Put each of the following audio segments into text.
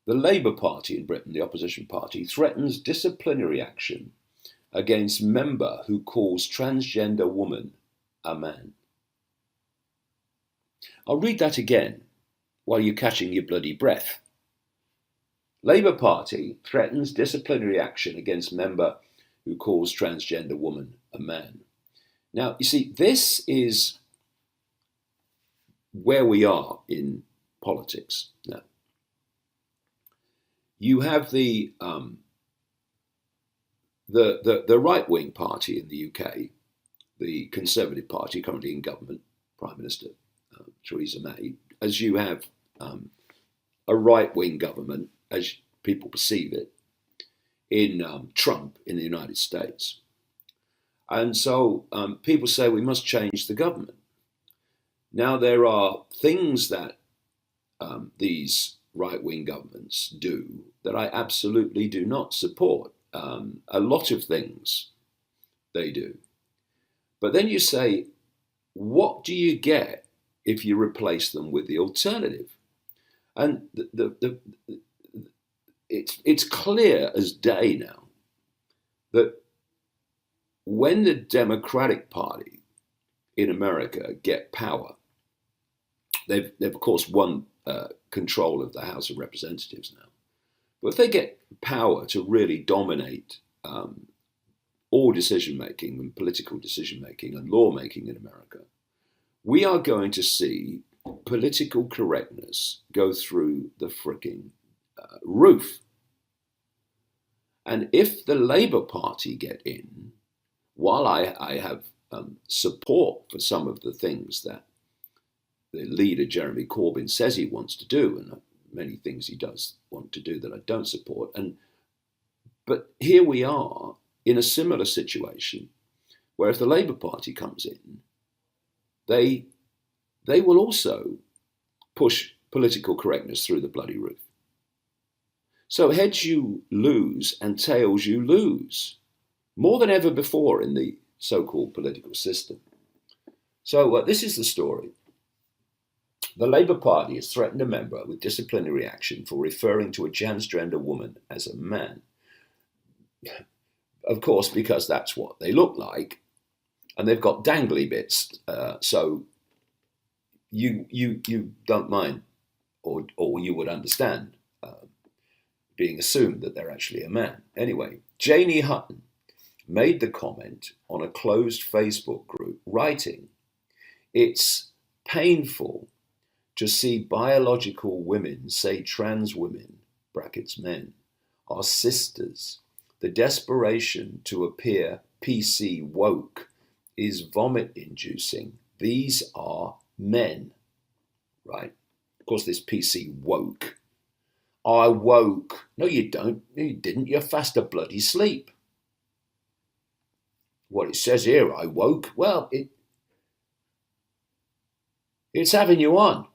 The Labour Party in Britain, the opposition party, threatens disciplinary action against member who calls transgender woman a man. I'll read that again while you're catching your bloody breath. Labour Party threatens disciplinary action against member who calls transgender woman a man. Now, you see, this is where we are in politics now. You have the right-wing party in the UK, the Conservative Party, currently in government, Prime Minister Theresa May, as you have a right-wing government, as people perceive it, in Trump in the United States. And so people say we must change the government. Now, there are things that these right-wing governments do that I absolutely do not support. A lot of things they do. But then you say, what do you get if you replace them with the alternative? And it's clear as day now that when the Democratic Party in America get power, they've of course won control of the House of Representatives now. But if they get power to really dominate all decision-making and political decision-making and law-making in America, we are going to see political correctness go through the fricking roof. And if the Labour Party get in, while I have support for some of the things that the leader, Jeremy Corbyn, says he wants to do, and many things he does want to do that I don't support. But here we are in a similar situation where if the Labour Party comes in, they will also push political correctness through the bloody roof. So heads you lose and tails you lose, more than ever before in the so-called political system. So this is the story. The Labour Party has threatened a member with disciplinary action for referring to a transgender woman as a man. Of course, because that's what they look like, and they've got dangly bits, so you don't mind, or you would understand being assumed that they're actually a man. Anyway, Janie Hutton made the comment on a closed Facebook group, writing, "It's painful to see biological women say trans women, brackets men, are sisters. The desperation to appear PC woke is vomit-inducing. These are men," right? Of course, this PC woke. I woke. No, you don't. You didn't. You're fast a bloody sleep. What it says here, I woke. Well, it's having you on.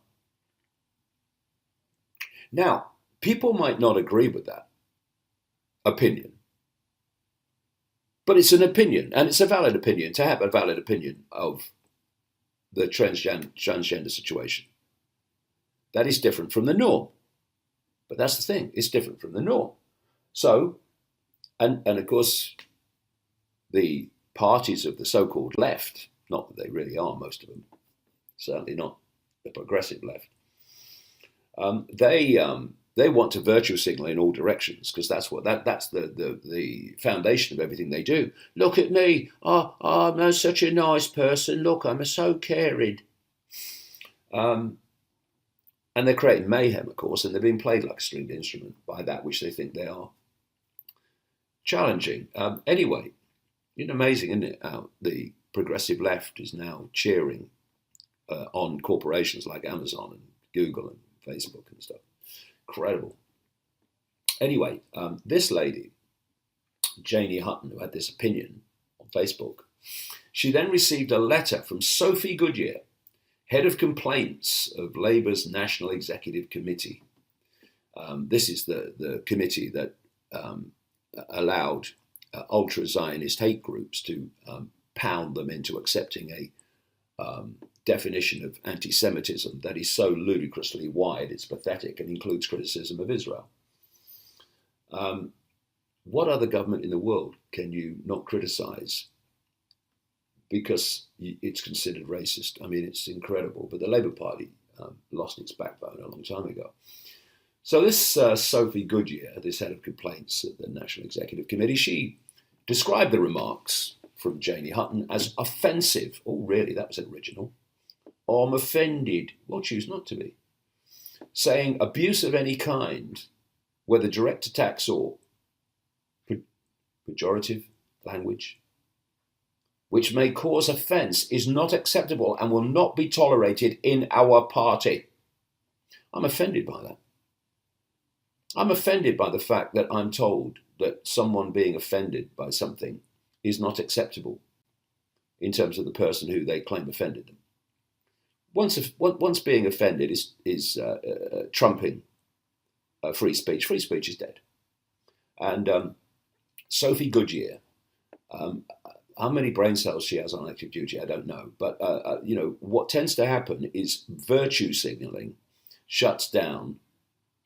Now, people might not agree with that opinion, but it's an opinion, and it's a valid opinion, to have a valid opinion of the transgender situation. That is different from the norm. But that's the thing, it's different from the norm. So, and of course, the parties of the so-called left, not that they really are, most of them, certainly not the progressive left, they want to virtue signal in all directions, because that's the foundation of everything they do. Look at me, I'm such a nice person. Look, I'm so caring. And they're creating mayhem, of course, and they're being played like a stringed instrument by that which they think they are challenging. Anyway, it's amazing, isn't it? How the progressive left is now cheering on corporations like Amazon and Google and Facebook and stuff. Incredible. Anyway, this lady, Janie Hutton, who had this opinion on Facebook, she then received a letter from Sophie Goodyear, head of complaints of Labour's National Executive Committee. This is the committee that allowed ultra-Zionist hate groups to pound them into accepting a definition of anti-Semitism that is so ludicrously wide, it's pathetic, and includes criticism of Israel. What other government in the world can you not criticise because it's considered racist? I mean, it's incredible. But the Labour Party lost its backbone a long time ago. So this Sophie Goodyear, this head of complaints at the National Executive Committee, she described the remarks from Janie Hutton as offensive. Oh, really? That was original. I'm offended. Well, choose not to be. Saying abuse of any kind, whether direct attacks or pejorative language, which may cause offence, is not acceptable and will not be tolerated in our party. I'm offended by that. I'm offended by the fact that I'm told that someone being offended by something is not acceptable in terms of the person who they claim offended them. Once being offended is trumping free speech. Free speech is dead. And Sophie Goodyear, how many brain cells she has on active duty, I don't know. But what tends to happen is virtue signalling shuts down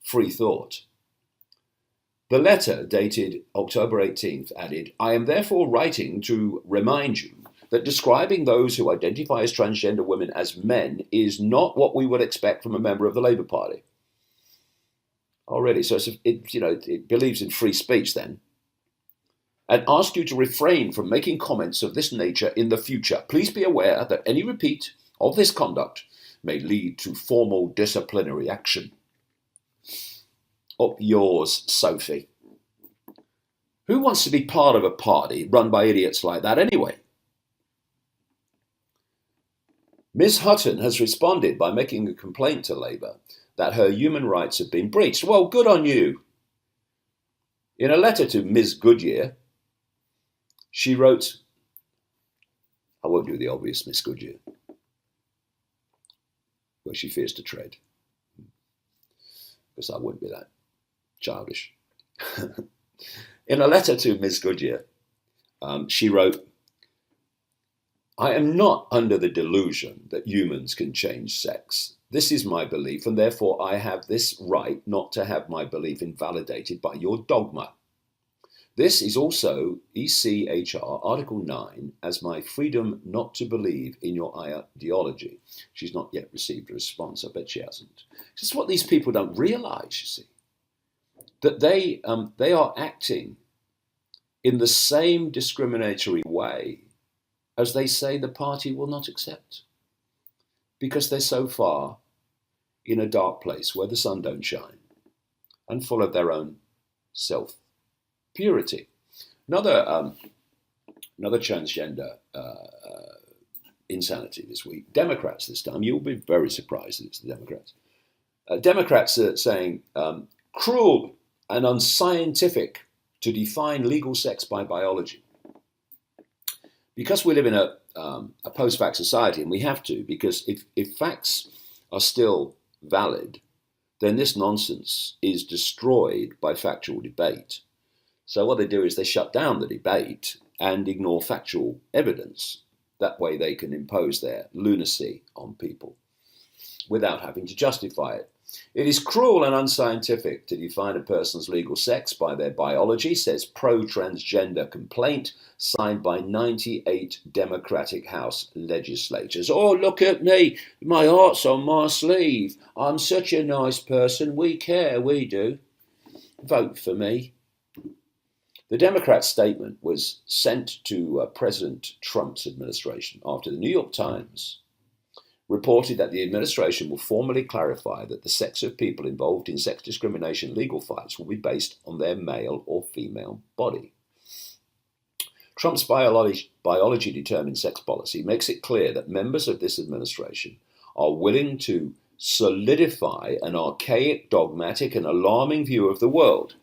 free thought. The letter, dated October 18th, added, I am therefore writing to remind you that describing those who identify as transgender women as men is not what we would expect from a member of the Labour Party. Already, so it believes in free speech then. And ask you to refrain from making comments of this nature in the future. Please be aware that any repeat of this conduct may lead to formal disciplinary action. Up yours, Sophie. Who wants to be part of a party run by idiots like that anyway? Ms. Hutton has responded by making a complaint to Labour that her human rights have been breached. Well, good on you. In a letter to Ms. Goodyear, she wrote, I won't do the obvious, Miss Goodyear, where she fears to tread, because I wouldn't be that childish. In a letter to Ms. Goodyear, she wrote, I am not under the delusion that humans can change sex. This is my belief, and therefore I have this right not to have my belief invalidated by your dogma. This is also ECHR Article 9 as my freedom not to believe in your ideology. She's not yet received a response. I bet she hasn't. It's what these people don't realise, you see, that they are acting in the same discriminatory way as they say the party will not accept, because they're so far in a dark place where the sun don't shine and full of their own self-purity. Another transgender insanity this week. Democrats this time. You'll be very surprised that it's the Democrats. Democrats are saying cruel and unscientific to define legal sex by biology. Because we live in a post-fact society, and we have to, because if facts are still valid, then this nonsense is destroyed by factual debate. So what they do is they shut down the debate and ignore factual evidence. That way they can impose their lunacy on people without having to justify it. It is cruel and unscientific to define a person's legal sex by their biology, says pro-transgender complaint signed by 98 Democratic House legislators. Oh, look at me. My heart's on my sleeve. I'm such a nice person. We care, we do. Vote for me. The Democrat statement was sent to President Trump's administration after the New York Times reported that the administration will formally clarify that the sex of people involved in sex discrimination legal fights will be based on their male or female body. Trump's biology-determined sex policy makes it clear that members of this administration are willing to solidify an archaic, dogmatic, and alarming view of the world.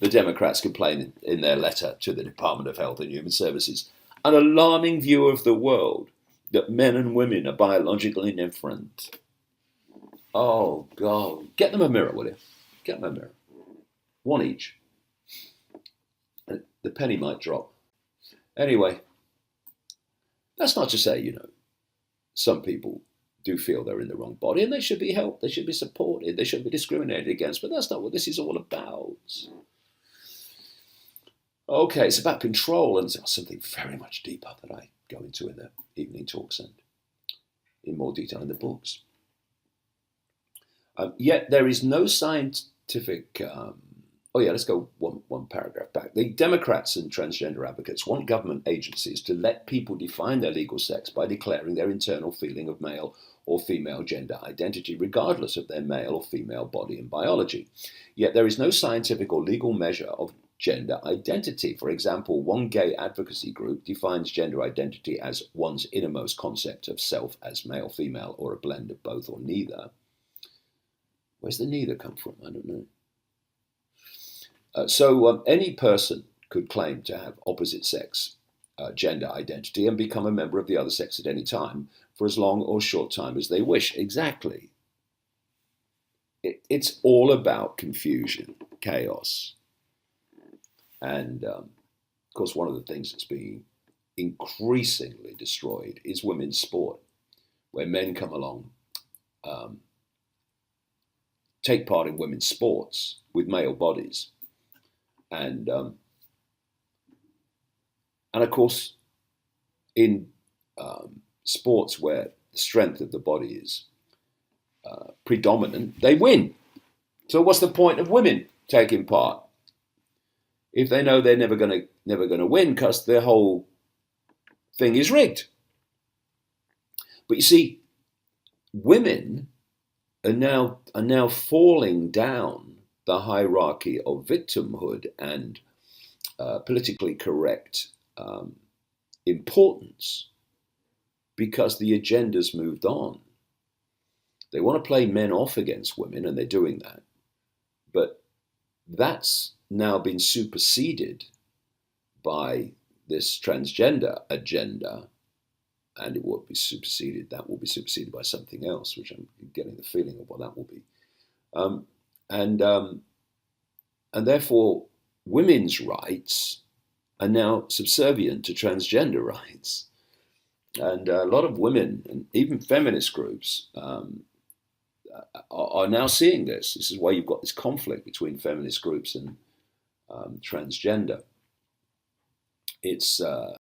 The Democrats complain in their letter to the Department of Health and Human Services, an alarming view of the world, that men and women are biologically different. Oh, God. Get them a mirror, will you? Get them a mirror. One each. The penny might drop. Anyway, that's not to say, some people do feel they're in the wrong body and they should be helped, they should be supported, they shouldn't be discriminated against, but that's not what this is all about. Okay, it's about control, and it's something very much deeper that I go into in the evening talks and in more detail in the books. Yet there is no scientific. Let's go one paragraph back. The Democrats and transgender advocates want government agencies to let people define their legal sex by declaring their internal feeling of male or female gender identity, regardless of their male or female body and biology. Yet there is no scientific or legal measure of gender identity. For example, one gay advocacy group defines gender identity as one's innermost concept of self as male, female, or a blend of both or neither. Where's the neither come from? I don't know. So any person could claim to have opposite sex gender identity and become a member of the other sex at any time for as long or short time as they wish. Exactly. It's all about confusion, chaos. And of course, one of the things that's being increasingly destroyed is women's sport, where men come along, take part in women's sports with male bodies. And of course, in sports where the strength of the body is predominant, they win. So what's the point of women taking part if they know they're never going to win because their whole thing is rigged? But you see, women are now falling down the hierarchy of victimhood and politically correct importance because the agenda's moved on. They want to play men off against women, and they're doing that. But that's now been superseded by this transgender agenda, and it will be superseded. That will be superseded by something else, which I'm getting the feeling of what that will be. And therefore, women's rights are now subservient to transgender rights. And a lot of women, and even feminist groups, are now seeing this. This is why you've got this conflict between feminist groups and transgender. It's